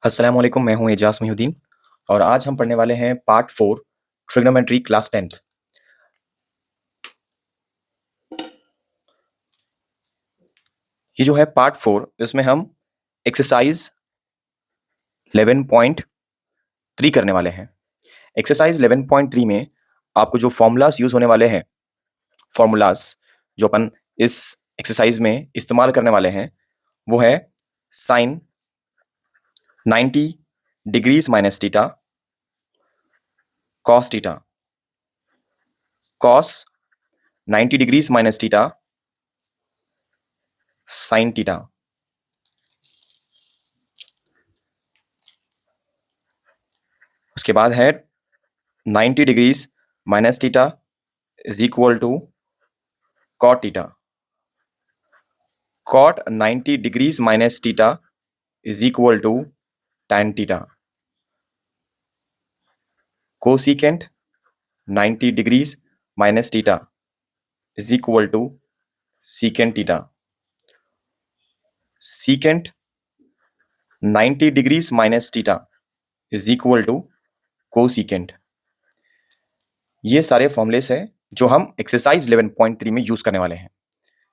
अस्सलाम वालेकुम, मैं हूं एजाज मोहिउद्दीन और आज हम पढ़ने वाले हैं पार्ट 4 ट्रिग्नोमेट्री क्लास 10th। ये जो है पार्ट 4, इसमें हम एक्सरसाइज 11.3 करने वाले हैं। एक्सरसाइज 11.3 में आपको जो फॉर्मूलाज यूज होने वाले हैं, फॉर्मूलाज जो अपन इस एक्सरसाइज में इस्तेमाल करने वाले हैं, वो है sine 90 degrees minus theta, cos theta, cos 90 degrees minus theta, sine theta. उसके बाद है 90 degrees minus theta is equal to cot theta. Cot 90 degrees minus theta is equal to tan theta. Cosecant 90 degrees minus theta is equal to secant theta. Secant 90 degrees minus theta is equal to cosecant. ये सारे formulas हैं जो हम exercise 11.3 में use करने वाले हैं।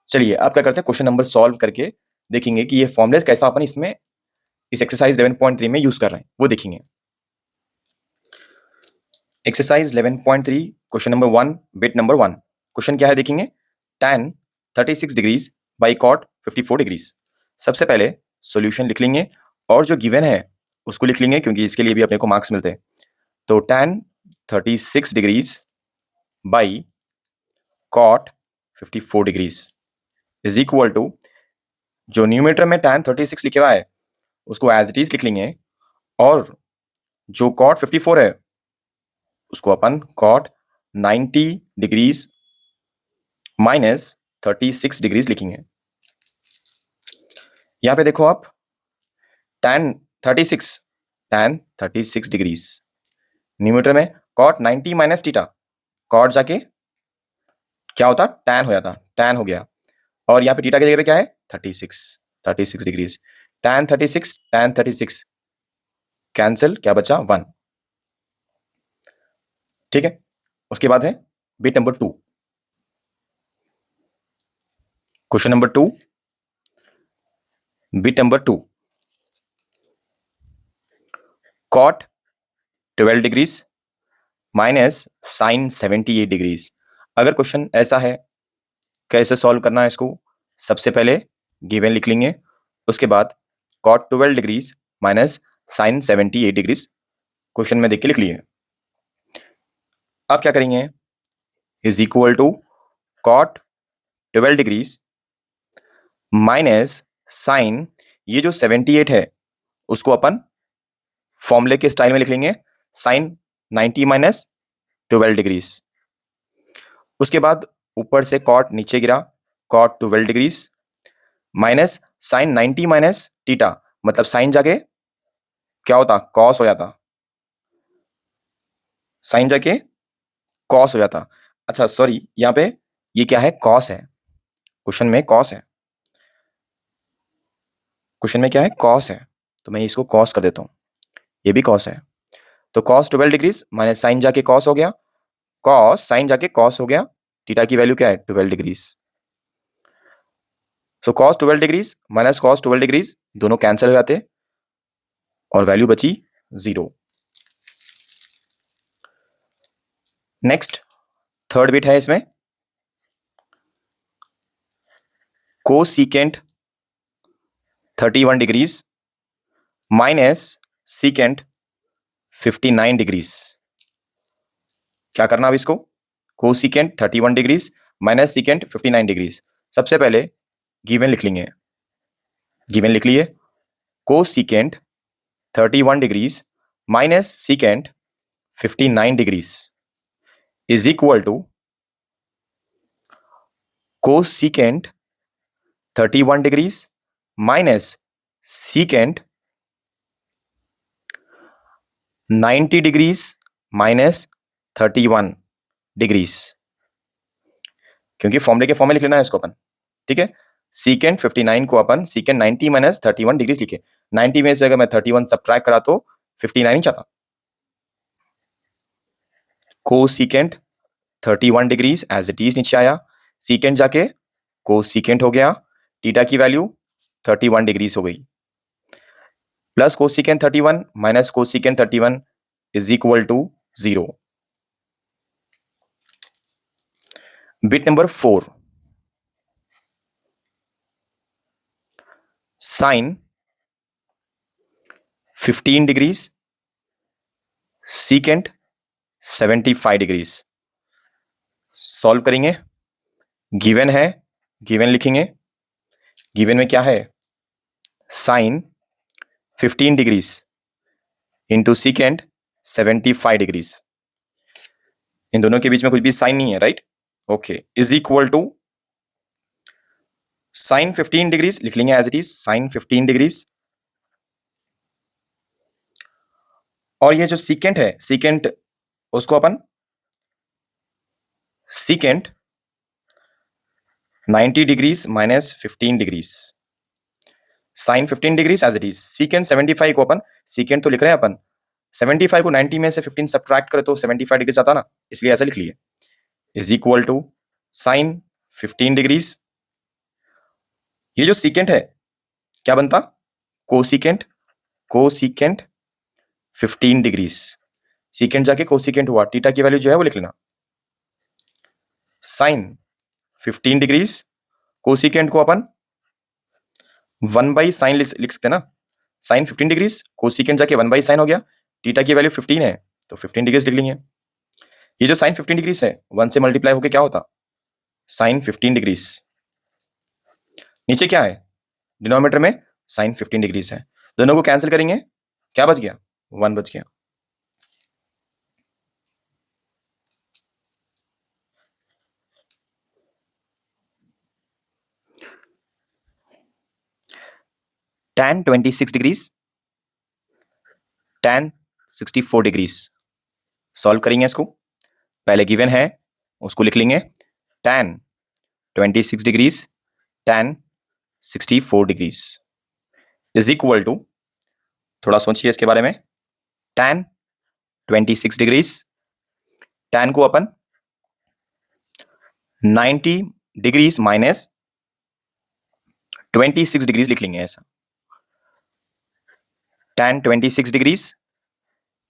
चलिए अब क्या करते हैं, क्वेश्चन नंबर सॉल्व करके देखेंगे कि ये फॉर्मूलेस कैसा अपन इसमें इस एक्सरसाइज 11.3 में यूज कर रहे हैं, वो देखेंगे। Exercise 11.3 question number 1 bit number 1। Question क्या है देखेंगे। tan 36 degrees by cot 54 degrees. सबसे पहले सॉल्यूशन लिख लेंगे और जो गिवन है उसको लिख लेंगे, क्योंकि इसके लिए भी अपने को मार्क्स मिलते हैं। तो tan 36 degrees by cot 54 degrees is equal to, जो न्यूमेरेटर में tan 36 लिखे हुआ है उसको एज इट इज लिख लेंगे, और जो कॉट 54 है उसको अपन कॉट 90 डिग्रीज माइनस 36 डिग्रीज लिखेंगे। यहां पे देखो आप, tan 36 डिग्रीज, न्यूमेरेटर में कॉट 90 माइनस टीटा, कॉट जाके क्या होता, tan हो जाता, tan हो गया, और यहाँ पे टीटा की जगह पे क्या है 36 डिग्रीज। tan 36 कैंसिल, क्या बचा 1। ठीक है। उसके बाद है bit number 2। Question number 2 bit number 2। Cot 12 degrees minus sine 78 degrees. अगर क्वेश्चन ऐसा है, कैसे सॉल्व करना है इसको, सबसे पहले गिवन लिख लेंगे, उसके बाद cot 12 degrees minus sine 78 degrees question में देख के लिख लिए। अब क्या करेंगे, is equal to cot 12 degrees minus sine, ये जो 78 है उसको अपन फॉर्मूले के स्टाइल में लिख लेंगे, साइन 90 माइनस 12 डिग्रीज। उसके बाद ऊपर से कॉट नीचे गिरा, cot 12 degrees minus sine 90 minus theta, मतलब साइन जाके क्या होता, कॉस हो जाता, साइन जाके कॉस हो जाता। अच्छा सॉरी, यहां पे ये क्या है, कॉस है, क्वेश्चन में कॉस है, क्वेश्चन में क्या है, कॉस है, तो मैं इसको कॉस कर देता हूं, ये भी कॉस है। तो कॉस 12 डिग्रीज माइनस साइन जाके कॉस हो गया, कॉस साइन जाके कॉस हो गया, थीटा की वैल्यू क्या है 12 degrees. So cos 12 degrees minus cos 12 degrees दोनों कैंसिल हो जाते और वैल्यू बची 0। नेक्स्ट थर्ड बिट है इसमें, cosecant 31 degrees minus secant 59 degrees. क्या करना अब इसको, cosecant 31 degrees minus secant 59 degrees. सबसे पहले गिवन लिख लेंगे, गिवन लिख लिए, cosecant 31 degrees minus secant 59 degrees is equal to cosecant 31 degrees minus secant 90 degrees minus 31 degrees, क्योंकि फॉर्मूले के फॉर्म में लिख लेना है इसको अपन। ठीक है, सीकेंट 59 को अपन सीकेंट 90 माइनस 31 डिग्रीज लिखे। 90 में से अगर मैं 31 सब्ट्रैक्ट करा तो 59 ही चाहता। Cosecant 31 degrees as it is नीचे आया, सीकेंट जाके कोसिकेंट हो गया, थीटा की वैल्यू 31 डिग्रीज हो गई, plus cosecant 31 minus cosecant 31 is equal to 0। Bit number 4, sine 15 degrees, secant 75 degrees. Solve करेंगे, गिवन है, गिवन लिखेंगे, गिवन में क्या है, sine 15 degrees into secant 75 degrees, इन दोनों के बीच में कुछ भी साइन नहीं है, right, okay, is equal to sine 15 degrees लिख लेंगे as it is, sine 15 degrees, और ये जो सीकेंट है, सीकेंट उसको अपन secant 90 degrees minus 15 degrees, sine 15 degrees as it is, secant 75 को अपन, सीकेंट तो लिख रहे हैं अपन, 75 को 90 में से 15 सब्ट्रैक्ट करे तो 75 डिग्रीज आता ना, इसलिए ऐसा लिख लिए, is equal to sine 15 degrees, ये जो सीकेंट है क्या बनता, कोसिकेंट, कोसिकेंट 15 डिग्रीज, सीकेंट जाके कोसिकेंट हुआ, थीटा की वैल्यू जो है वो लिख लेना, साइन 15 डिग्रीज, कोसिकेंट को अपन 1 बाई साइन लिख सकते हैं ना, साइन 15 डिग्रीज, कोसिकेंट जाके 1 बाई साइन हो गया, थीटा की वैल्यू 15 है तो 15 डिग्रीज लिख लेंगे, ये जो साइन 15 डिग्रीज है 1 से मल्टीप्लाई होके क्या होता, साइन 15 डिग्रीज, नीचे क्या है, डिनोमिनेटर में साइन 15 डिग्रीज है, दोनों को कैंसिल करेंगे, क्या बच गया, 1 बच गया। tan 26 degrees, tan 64 degrees, solve करेंगे इसको, पहले गिवन है उसको लिख लेंगे, tan 26 degrees, tan 64 degrees is equal to, थोड़ा सोचिए इसके बारे में, tan 26 डिग्रीज, tan को अपन 90 डिग्रीज माइनस 26 डिग्रीज लिख लेंगे ऐसा, tan 26 डिग्रीज,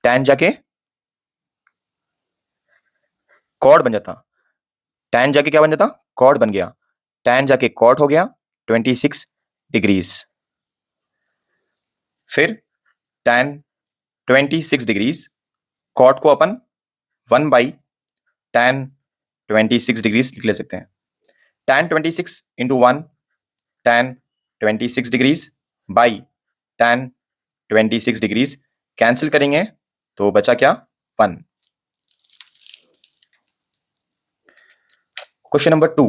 tan जाके कॉड बन जाता, tan जाके क्या बन जाता, कॉड बन गया, tan जाके कॉट हो गया 26 डिग्रीज, फिर tan 26 डिग्रीज, कॉट को अपन 1 बाई tan 26 डिग्रीज लिख ले सकते हैं, tan 26 into 1 tan 26 degrees by tan 26 degrees, cancel करेंगे तो बचा क्या, 1। क्वेश्चन नंबर 2,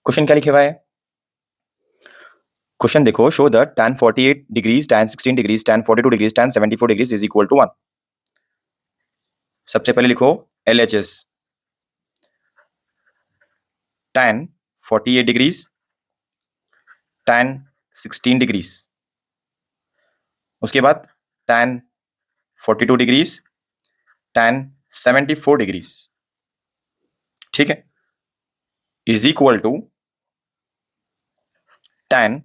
क्वेश्चन क्या लिखे हुआ है, क्वेश्चन देखो, show the tan 48 degrees, tan 16 degrees, tan 42 degrees, tan 74 degrees is equal to 1। सबसे पहले लिखो LHS, tan 48 degrees, tan 16 degrees, उसके बाद tan 42 डिग्रीज, tan 74 डिग्रीज, ठीक है, is equal to tan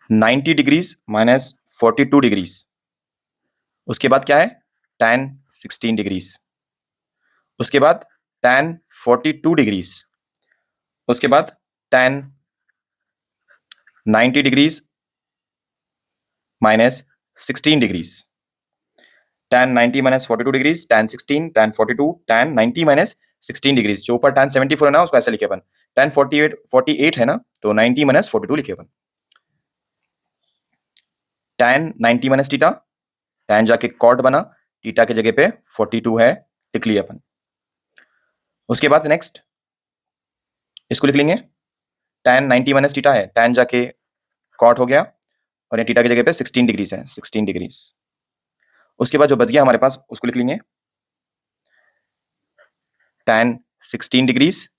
90 degrees minus 42 degrees, उसके बाद क्या है, tan 16 डिग्रीज, उसके बाद tan 42 डिग्रीज, उसके बाद tan 90 degrees minus 16 degrees, tan 90 minus 42 degrees, tan 16, tan 42, tan 90 minus 16 degrees, जो ऊपर tan 74 है ना उसको ऐसे लिखे अपन, tan 48 है ना तो 90 माइनस 42 लिखे अपन, tan 90 माइनस थीटा, tan जाके कॉट बना, थीटा की जगह पे 42 है, लिख लिया अपन, उसके बाद नेक्स्ट इसको लिख लेंगे, tan 90 माइनस थीटा है, tan जाके कॉट हो गया और ये थीटा की जगह पे 16 डिग्रीज है, 16 डिग्रीज, उसके बाद जो बच गया हमारे पास उसको लिख लेंगे, tan 16 degrees,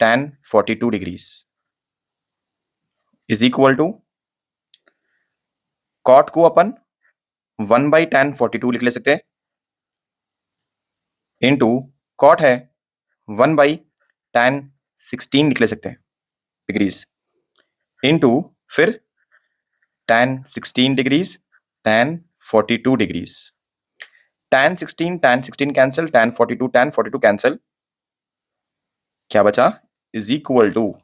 tan 42 degrees is equal to cot को अपन 1/tan 42 लिख ले सकते हैं इंटू कॉट है 1/tan 16 लिख ले सकते हैं डिग्रीज इंटू फिर tan 16 degrees tan 42 degrees tan 16 cancel tan 42 cancel क्या बचा is equal to 1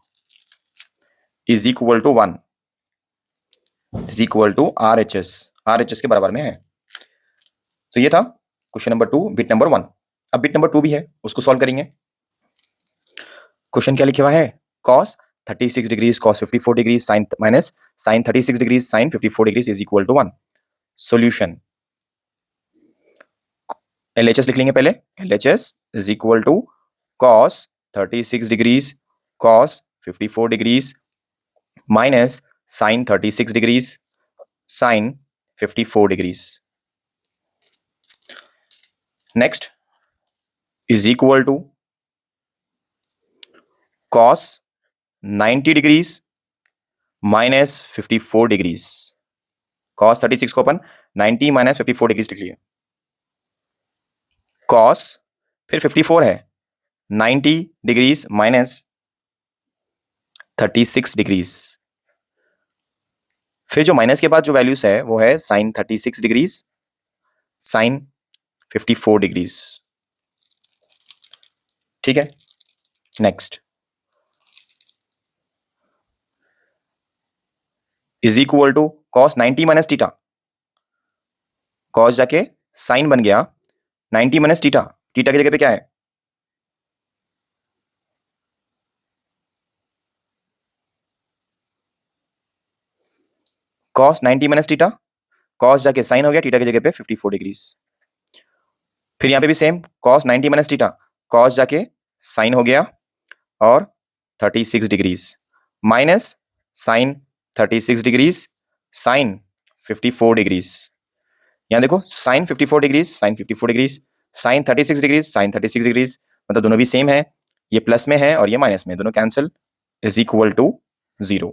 is equal to RHS के बराबर में है। तो ये था क्वेश्चन नंबर 2 बिट नंबर 1। अब बिट नंबर 2 भी है, उसको सॉल्व करेंगे। क्वेश्चन क्या लिखा हुआ है, cos 36 degrees cos 54 degrees sin minus sin 36 degrees sin 54 degrees is equal to 1। Solution LHS लिख लेंगे पहले। LHS is equal to cos 36 degrees cos 54 degrees minus sin 36 degrees sin 54 degrees next is equal to cos 90 degrees minus 54 degrees. cos 36 को अपन 90 minus 54 degrees लिख लिए। cos फिर 54 है 90 degrees minus 36 degrees. फिर जो माइनस के बाद जो वैल्यूज है वो है sin 36 डिग्रीज sin 54 डिग्रीज। ठीक है, next is equal to cos 90 minus theta. cos जाके sin बन गया 90 माइनस थीटा। थीटा की जगह पे क्या है, cos 90 माइनस थीटा। cos जाके sin हो गया, थीटा की जगह पे 54 डिग्रीज। फिर यहां पे भी same cos 90 minus theta. cos जाके sin हो गया और 36 degrees minus sin 36 degrees sin 54 degrees. यहां देखो sin 54 degrees sin 54 degrees sin 36 degrees sin 36 degrees, मतलब दोनों भी सेम है। ये प्लस में है और ये माइनस में, दोनों cancel is equal to 0।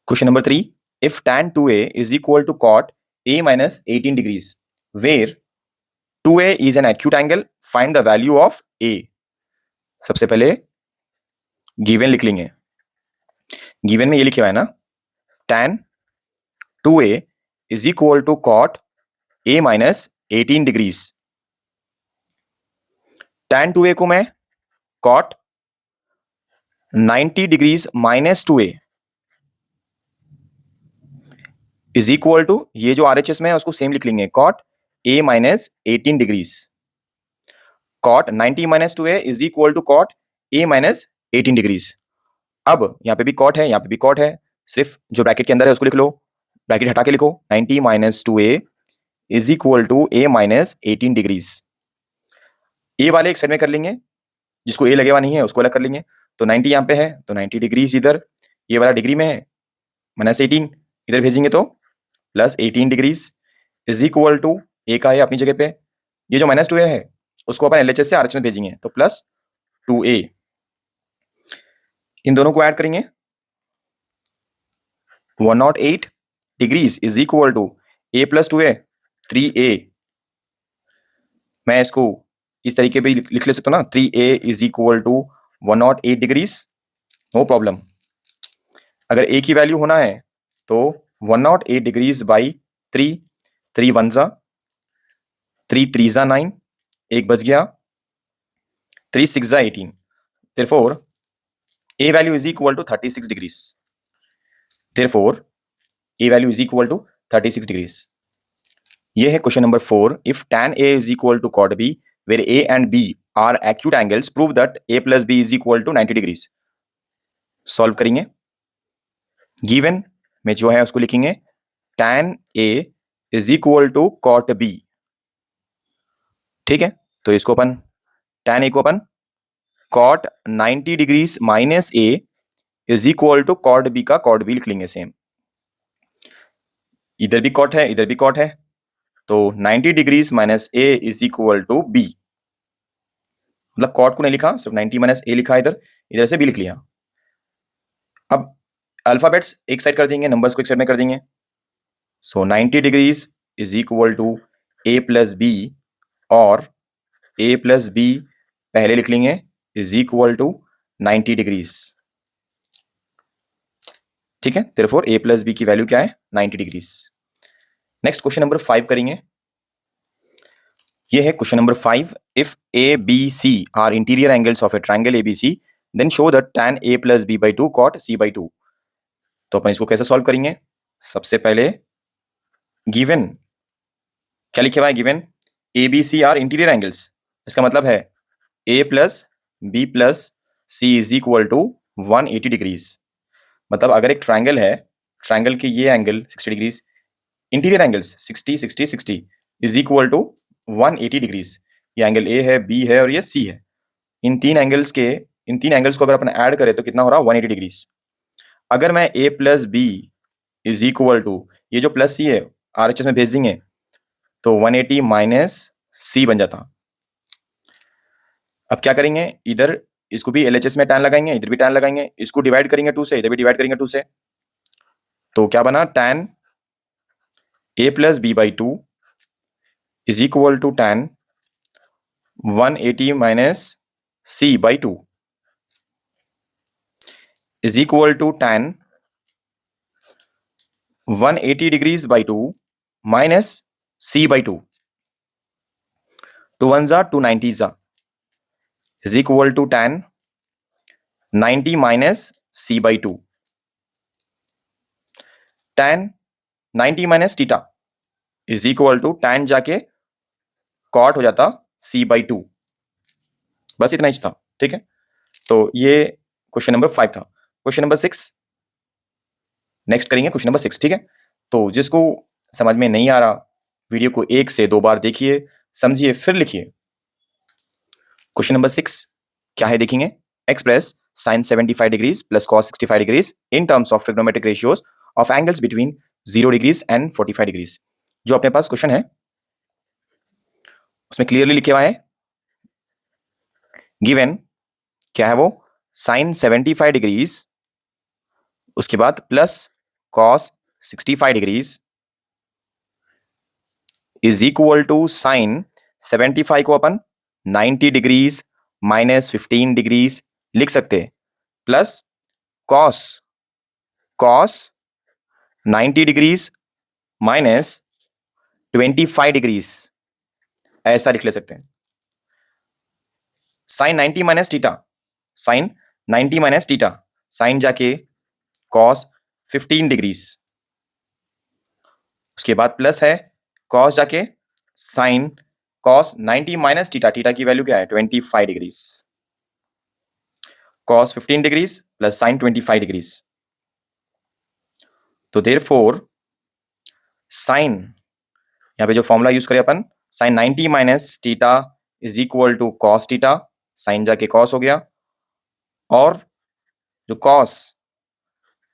Question number 3, if tan 2a is equal to cot a minus 18 degrees where 2a is an acute angle, find the value of a। सबसे पहले गिवन लिख लेंगे। गिवन में ये लिखा हुआ है ना, tan 2a is equal to cot a minus 18 degrees। tan 2a को मैं cot 90 degrees minus 2a is equal to, ये जो RHS में है उसको सेम लिख लेंगे, cot a minus 18 degrees. cot 90 minus 2a is equal to cot a minus 18 degrees. अब यहां पे भी cot है, यहां पे भी cot है, सिर्फ जो ब्रैकेट के अंदर है उसको लिख लो, ब्रैकेट हटा के लिखो 90 minus 2a is equal to a minus 18 degrees. A वाले एक साइड में कर लेंगे, जिसको ए लगे हुआ नहीं है उसको अलग कर लेंगे। तो 90 यहां पे है तो 90 डिग्रीज इधर, ये वाला डिग्री में है माइनस 18 इधर भेजेंगे तो plus 18 degrees is equal to A का है अपनी जगह पे, ये जो माइनस 2a है उसको अपन LHS से RHS में भेजेंगे तो प्लस 2a। इन दोनों को ऐड करेंगे 108 degrees is equal to a plus 2a 3a। मैं इसको इस तरीके पे लिख ले सकता हूं ना, 3a is equal to 108 degrees, no problem. अगर a की वैल्यू होना है तो 108 डिग्रीज बाई 3, 3 1 जा 3 3 जा 9, एक बच गया 3 6 जा 18। therefore a value is equal to 36 degrees। therefore a value is equal to 36 degrees। ये है question number 4, if tan a is equal to cot b where a and b are acute angles, prove that a plus b is equal to 90 degrees। Solve करेंगे। Given में जो है उसको लिखेंगे tan a is equal to cot b। ठीक है, तो इसको अपन tan a को अपन cot 90 degrees minus a is equal to cot b का cot b लिख लेंगे सेम। इधर भी cot है इधर भी cot है, तो 90 degrees minus a is equal to b। मतलब कॉट को नहीं लिखा, सिर्फ 90 माइनस ए लिखा इधर, इधर से बी लिख लिया। अब अल्फाबेट्स एक साइड कर देंगे, नंबर्स को एक साइड में कर देंगे। So 90 degrees is equal to A plus B, और ए प्लस बी पहले लिख लेंगे इज इक्वल टू 90 डिग्रीज। ठीक है, देयरफॉर ए प्लस बी की वैल्यू क्या है, 90 डिग्रीज। नेक्स्ट क्वेश्चन नंबर 5 करेंगे। ये है question number 5। If A B C are interior angles of a triangle A B C, then show the tan a plus B by two cot C by two. तो अपन इसको कैसे solve करेंगे? सबसे पहले गिवन क्या लिखे हुआ है, given A B C are interior angles, इसका मतलब है A plus B plus C is equal to 180 degrees. मतलब अगर एक ट्रायंगल है, ट्रायंगल के ये angle 60 degrees, interior angles 60 60 60 is equal to 180 degrees. ये एंगल ए है, बी है और ये सी है। इन तीन एंगल्स को अगर अपन ऐड करें तो कितना हो रहा है, 180 डिग्रीज। अगर मैं A plus B is equal to, ये जो प्लस सी है आरएचएस में भेज देंगे तो 180 माइनस सी बन जाता। अब क्या करेंगे, इधर इसको भी एलएचएस में tan लगाएंगे, इधर भी tan लगाएंगे, इसको डिवाइड करेंगे 2 से, इधर भी डिवाइड करेंगे 2 से। तो क्या बना, tan a plus B by two is equal to tan 180 minus C by two is equal to tan 180 degrees by two minus C by two. 2 1 2 90 is equal to tan 90 minus C by two. tan 90 minus theta is equal to tan जाके cot हो जाता सी by to. बस इतना ही था। ठीक है, तो ये क्वेश्चन नंबर 5 था। क्वेश्चन नंबर 6 नेक्स्ट करेंगे, क्वेश्चन नंबर 6। ठीक है, तो जिसको समझ में नहीं आ रहा, वीडियो को 1 से 2 बार देखिए, समझिए, फिर लिखिए। क्वेश्चन नंबर 6 क्या है देखेंगे। Express sin 75 degrees plus cos 65 degrees in terms of trigonometric ratios of angles between 0 degrees and 45 degrees. जो अपने पास क्वेश्चन है उसमें क्लियरली लिखे हुआ है, गिवन क्या है वो, sin 75 डिग्रीज, उसके बाद plus cos 65 degrees is equal to sin 75 को अपन 90 डिग्रीज माइनस 15 डिग्रीज लिख सकते हैं, plus cos 90 degrees minus 25 degrees ऐसा लिख ले सकते हैं। sin 90 minus theta, sin 90 minus theta, sin जाके cos 15 डिग्रीज, उसके बाद प्लस है cos जाके sin cos 90 minus theta, theta की वैल्यू क्या है, 25 degrees, cos 15 degrees plus sin 25 degrees. तो देयरफॉर sin, यहाँ पे जो फॉर्मूला यूज करें अपन, sin 90 minus theta is equal to cos theta, sin जाके cos हो गया, और जो cos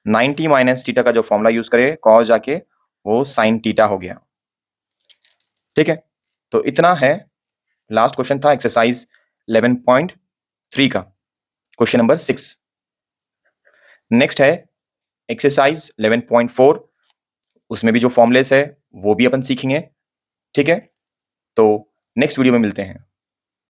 90 माइनस थीटा का जो फॉर्मूला यूज करे cos जाके वो sin थीटा हो गया। ठीक है, तो इतना है, लास्ट क्वेश्चन था एक्सरसाइज 11.3 का, क्वेश्चन नंबर 6। नेक्स्ट है एक्सरसाइज 11.4, उसमें भी जो फॉर्मुलेस है वो भी अपन सीखेंगे। ठीक है, तो नेक्स्ट वीडियो में मिलते हैं।